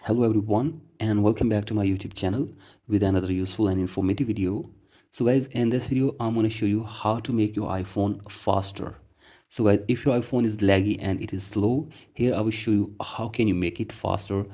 Hello everyone and welcome back to my YouTube channel with another useful and informative video. So guys, in this video I'm going to show you how to make your iPhone faster. So guys, if your iPhone is laggy and it is slow, here I will show you how can you make it faster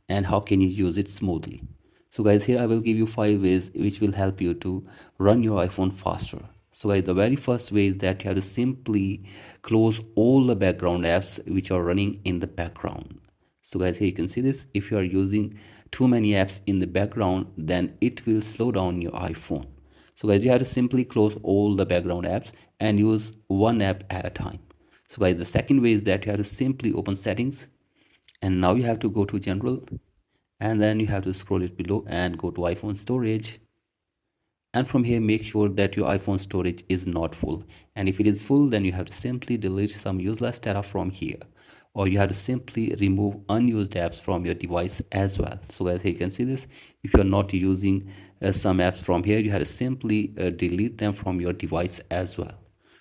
and how can you use it smoothly. So guys, here I will give you 5 ways which will help you to run your iPhone faster. So guys, the very first way is that you have to simply close all the background apps which are running in the background. So guys, here you can see this. If you are using too many apps in the background, then it will slow down your iPhone. So guys, you have to simply close all the background apps and use one app at a time. So guys, the second way is that you have to simply open settings, and now you have to go to general, and then you have to scroll it below and go to iPhone storage. And from here, make sure that your iPhone storage is not full, and if it is full, then you have to simply delete some useless data from here, or you have to simply remove unused apps from your device as well. So as you can see this, if you're not using some apps from here, you have to simply delete them from your device as well.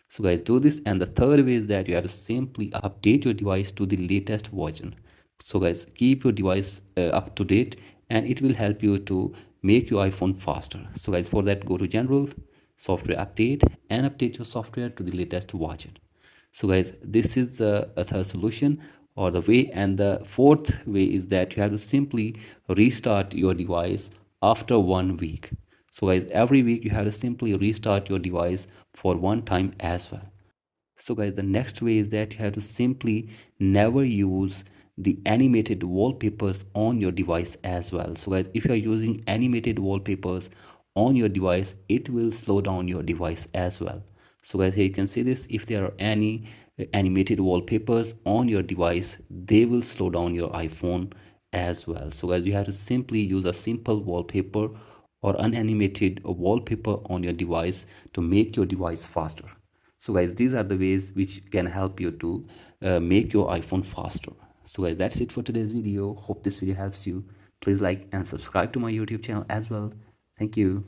So guys, do this. And the third way is that you have to simply update your device to the latest version. So guys, keep your device up to date, and it will help you to make your iPhone faster. So guys, for that, go to general, software update, and update your software to the latest version. So guys, this is the third solution or the way. And the fourth way is that you have to simply restart your device after 1 week. So guys, every week you have to simply restart your device for one time as well. So guys, the next way is that you have to simply never use the animated wallpapers on your device as well. So guys, if you are using animated wallpapers on your device, it will slow down your device as well. So guys, here you can see this. If there are any animated wallpapers on your device, they will slow down your iPhone as well. So guys, you have to simply use a simple wallpaper or unanimated wallpaper on your device to make your device faster. So guys, these are the ways which can help you to make your iPhone faster. So guys, that's it for today's video. Hope this video helps you. Please like and subscribe to my YouTube channel as well. Thank you.